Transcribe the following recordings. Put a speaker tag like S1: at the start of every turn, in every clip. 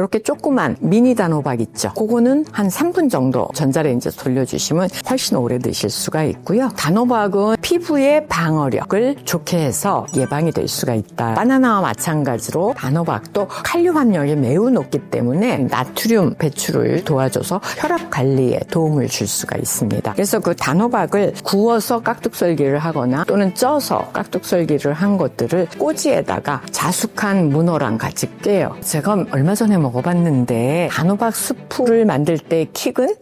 S1: 이렇게 조그만 미니 단호박 있죠. 그거는 한 3분 정도 전자레인지에 돌려주시면 훨씬 오래 드실 수가 있고요. 단호박은 피부의 방어력을 좋게 해서 예방이 될 수가 있다. 바나나와 마찬가지로 단호박도 칼륨 함량이 매우 높기 때문에 나트륨 배출을 도와줘서 혈압 관리에 도움을 줄 수가 있습니다. 그래서 그 단호박을 구워서 깍둑썰기를 하거나 또는 쪄서 깍둑썰기를 한 것들을 꼬지에다가 자숙한 문어랑 같이 깨요. 제가 얼마 전에 먹어봤는데 단호박 수프를 만들 때 킥은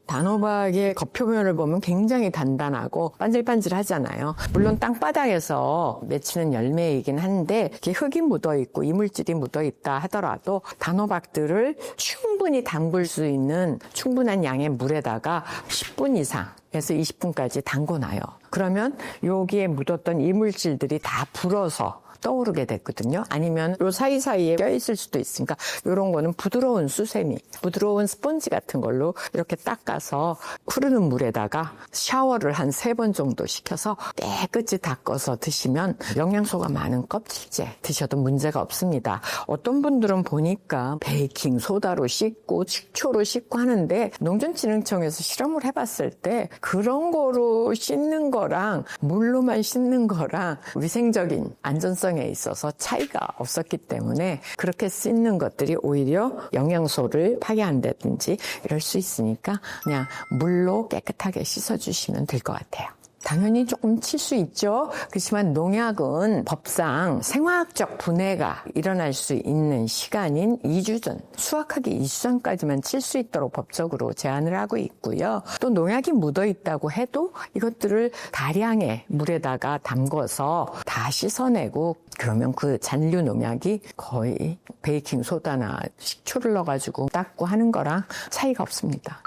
S1: 단호박의 겉표면을 보면 굉장히 단단하고 반질반질하잖아요. 물론 땅바닥에서 맺히는 열매이긴 한데 이렇게 흙이 묻어있고 이물질이 묻어있다 하더라도 단호박들을 충분히 담글 수 있는 충분한 양의 물에다가 10분 이상 에서 20분까지 담궈놔요. 그러면 여기에 묻었던 이물질들이 다 불어서 떠오르게 됐거든요. 아니면 요 사이사이에 껴있을 수도 있으니까 이런 거는 부드러운 수세미, 부드러운 스펀지 같은 걸로 이렇게 닦아서 흐르는 물에다가 샤워를 한 3번 정도 시켜서 깨끗이 닦아서 드시면 영양소가 많은 껍질째 드셔도 문제가 없습니다. 어떤 분들은 보니까 베이킹 소다로 씻고 식초로 씻고 하는데 농촌진흥청에서 실험을 해봤을 때 그런 거로 씻는 거랑 물로만 씻는 거랑 위생적인 안전성에 있어서 차이가 없었기 때문에 그렇게 씻는 것들이 오히려 영양소를 파괴한다든지 이럴 수 있으니까 그냥 물로 깨끗하게 씻어주시면 될 것 같아요. 당연히 조금 칠 수 있죠. 그렇지만 농약은 법상 생화학적 분해가 일어날 수 있는 시간인 2주 전, 수확하기 2주 전까지만 칠 수 있도록 법적으로 제한을 하고 있고요. 또 농약이 묻어 있다고 해도 이것들을 다량의 물에다가 담궈서 다 씻어내고 그러면 그 잔류 농약이 거의 베이킹 소다나 식초를 넣어가지고 닦고 하는 거랑 차이가 없습니다.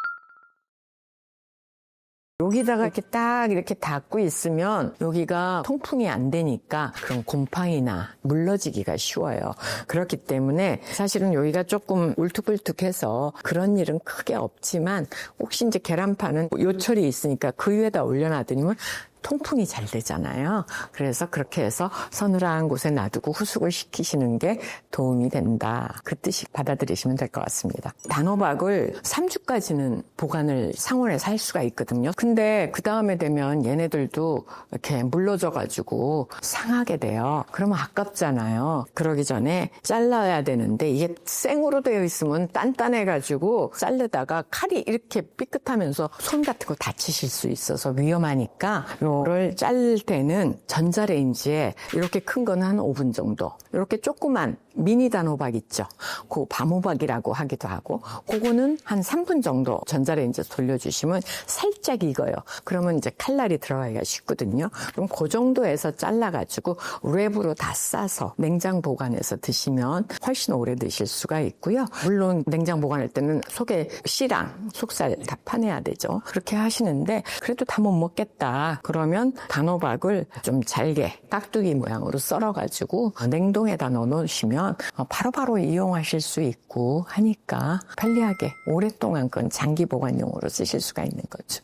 S1: 여기다가 이렇게 딱 이렇게 닫고 있으면 여기가 통풍이 안 되니까 그런 곰팡이나 물러지기가 쉬워요. 그렇기 때문에 사실은 여기가 조금 울퉁불퉁해서 그런 일은 크게 없지만 혹시 이제 계란판은 요철이 있으니까 그 위에다 올려놔두면 통풍이 잘 되잖아요. 그래서 그렇게 해서 서늘한 곳에 놔두고 후숙을 시키시는 게 도움이 된다. 그 뜻이 받아들이시면 될 것 같습니다. 단호박을 3주까지는 보관을 상온에서 할 수가 있거든요. 근데 그 다음에 되면 얘네들도 이렇게 물러져가지고 상하게 돼요. 그러면 아깝잖아요. 그러기 전에 잘라야 되는데 이게 생으로 되어 있으면 단단해가지고 자르다가 칼이 이렇게 삐끗하면서 손 같은 거 다치실 수 있어서 위험하니까 요를 자를 때는 전자레인지에 이렇게 큰 거는 한 5분 정도, 이렇게 조그만 미니 단호박 있죠. 그 밤호박이라고 하기도 하고 그거는 한 3분 정도 전자레인지에 돌려주시면 살짝 익어요. 그러면 이제 칼날이 들어가기가 쉽거든요. 그럼 그 정도에서 잘라가지고 랩으로 다 싸서 냉장 보관해서 드시면 훨씬 오래 드실 수가 있고요. 물론 냉장 보관할 때는 속에 씨랑 속살 다 파내야 되죠. 그렇게 하시는데 그래도 다 못 먹겠다. 그러면 단호박을 좀 잘게 깍두기 모양으로 썰어가지고 냉동에다 넣어놓으시면 바로바로 이용하실 수 있고 하니까 편리하게 오랫동안 건 장기 보관용으로 쓰실 수가 있는 거죠.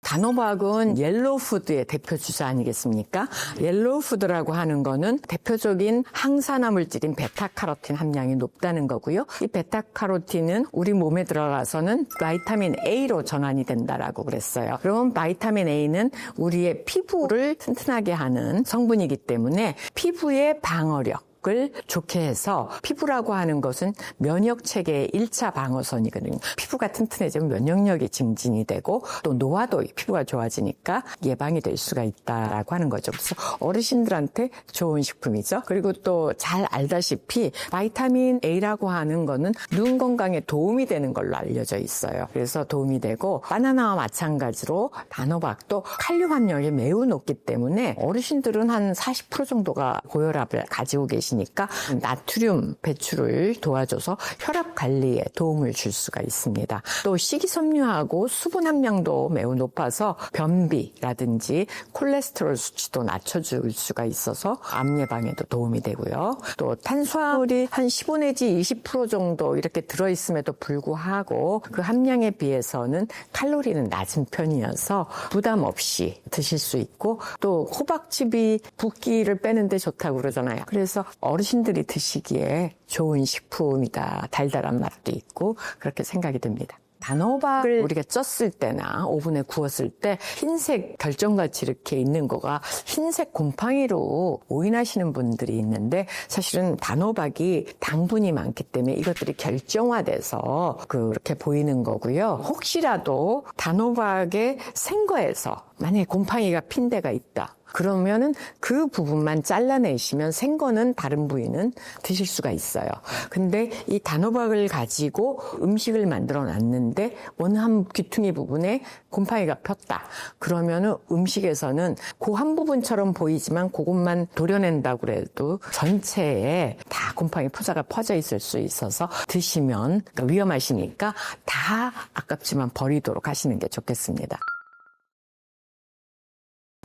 S1: 단호박은 옐로우푸드의 대표 주자 아니겠습니까? 옐로우푸드라고 하는 거는 대표적인 항산화 물질인 베타카로틴 함량이 높다는 거고요. 이 베타카로틴은 우리 몸에 들어가서는 바이타민 A로 전환이 된다라고 그랬어요. 그럼 바이타민 A는 우리의 피부를 튼튼하게 하는 성분이기 때문에 피부의 방어력 을 좋게 해서 피부라고 하는 것은 면역체계의 1차 방어선이거든요. 피부가 튼튼해지면 면역력이 증진이 되고 또 노화도 피부가 좋아지니까 예방이 될 수가 있다라고 하는 거죠. 그래서 어르신들한테 좋은 식품이죠. 그리고 또 잘 알다시피 바이타민 A라고 하는 거는 눈 건강에 도움이 되는 걸로 알려져 있어요. 그래서 도움이 되고 바나나와 마찬가지로 단호박도 칼륨 함량이 매우 높기 때문에 어르신들은 한 40% 정도가 고혈압을 가지고 계시 드시니까 나트륨 배출을 도와줘서 혈압 관리에 도움을 줄 수가 있습니다. 또 식이섬유하고 수분 함량도 매우 높아서 변비라든지 콜레스테롤 수치도 낮춰줄 수가 있어서 암 예방에도 도움이 되고요. 또 탄수화물이 한 15 내지 20% 정도 이렇게 들어있음에도 불구하고 그 함량에 비해서는 칼로리는 낮은 편이어서 부담 없이 드실 수 있고, 또 호박즙이 붓기를 빼는데 좋다고 그러잖아요. 그래서 어르신들이 드시기에 좋은 식품이다. 달달한 맛도 있고 그렇게 생각이 듭니다. 단호박을 우리가 쪘을 때나 오븐에 구웠을 때 흰색 결정같이 이렇게 있는 거가 흰색 곰팡이로 오인하시는 분들이 있는데, 사실은 단호박이 당분이 많기 때문에 이것들이 결정화돼서 그렇게 보이는 거고요. 혹시라도 단호박의 생거에서 만약에 곰팡이가 핀 데가 있다, 그러면은 그 부분만 잘라내시면 생거는 다른 부위는 드실 수가 있어요. 근데 이 단호박을 가지고 음식을 만들어 놨는데 원한 귀퉁이 부분에 곰팡이가 폈다. 그러면은 음식에서는 그 한 부분처럼 보이지만 그것만 도려낸다고 그래도 전체에 다 곰팡이 포자가 퍼져 있을 수 있어서 드시면 위험하시니까 다 아깝지만 버리도록 하시는 게 좋겠습니다.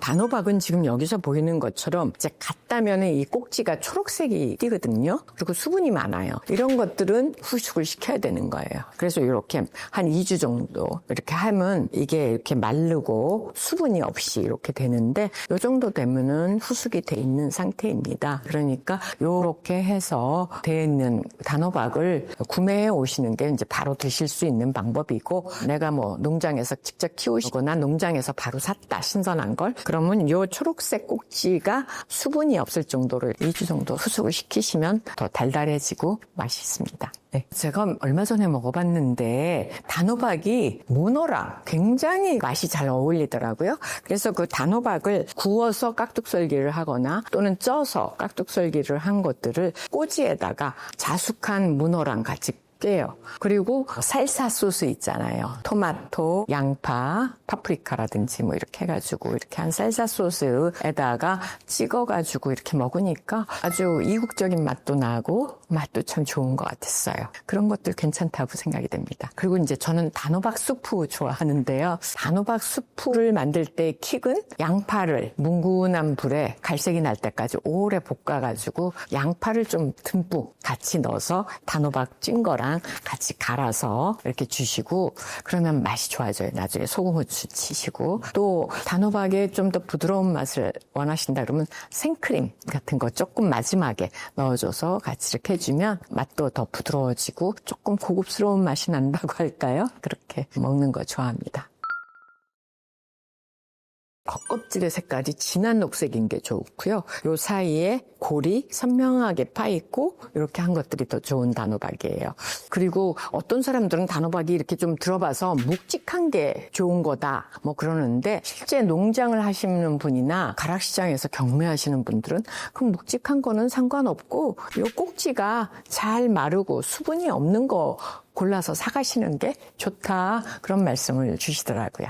S1: 단호박은 지금 여기서 보이는 것처럼 이제 갓다면 이 꼭지가 초록색이 띄거든요. 그리고 수분이 많아요. 이런 것들은 후숙을 시켜야 되는 거예요. 그래서 이렇게 한 2주 정도 이렇게 하면 이게 이렇게 마르고 수분이 없이 이렇게 되는데, 이 정도 되면은 후숙이 돼 있는 상태입니다. 그러니까 이렇게 해서 돼 있는 단호박을 구매해 오시는 게 이제 바로 드실 수 있는 방법이고, 내가 뭐 농장에서 직접 키우시거나 농장에서 바로 샀다, 신선한 걸, 그러면 이 초록색 꼭지가 수분이 없을 정도로 2주 정도 후숙을 시키시면 더 달달해지고 맛있습니다. 네. 제가 얼마 전에 먹어봤는데 단호박이 문어랑 굉장히 맛이 잘 어울리더라고요. 그래서 그 단호박을 구워서 깍둑썰기를 하거나 또는 쪄서 깍둑썰기를 한 것들을 꼬지에다가 자숙한 문어랑 같이 깨요. 그리고 살사 소스 있잖아요. 토마토, 양파, 파프리카라든지 뭐 이렇게 해가지고 이렇게 한 살사 소스에다가 찍어가지고 이렇게 먹으니까 아주 이국적인 맛도 나고 맛도 참 좋은 것 같았어요. 그런 것들 괜찮다고 생각이 됩니다. 그리고 이제 저는 단호박 수프 좋아하는데요. 단호박 수프를 만들 때 킥은 양파를 뭉근한 불에 갈색이 날 때까지 오래 볶아가지고 양파를 좀 듬뿍 같이 넣어서 단호박 찐 거랑 같이 갈아서 이렇게 주시고, 그러면 맛이 좋아져요. 나중에 소금, 후추 치시고, 또 단호박에 좀 더 부드러운 맛을 원하신다 그러면 생크림 같은 거 조금 마지막에 넣어줘서 같이 이렇게 해주면 맛도 더 부드러워지고 조금 고급스러운 맛이 난다고 할까요? 그렇게 먹는 거 좋아합니다. 겉껍질의 색깔이 진한 녹색인 게 좋고요. 요 사이에 골이 선명하게 파있고 이렇게 한 것들이 더 좋은 단호박이에요. 그리고 어떤 사람들은 단호박이 이렇게 좀 들어봐서 묵직한 게 좋은 거다 뭐 그러는데, 실제 농장을 하시는 분이나 가락시장에서 경매하시는 분들은 그 묵직한 거는 상관없고 요 꼭지가 잘 마르고 수분이 없는 거 골라서 사가시는 게 좋다, 그런 말씀을 주시더라고요.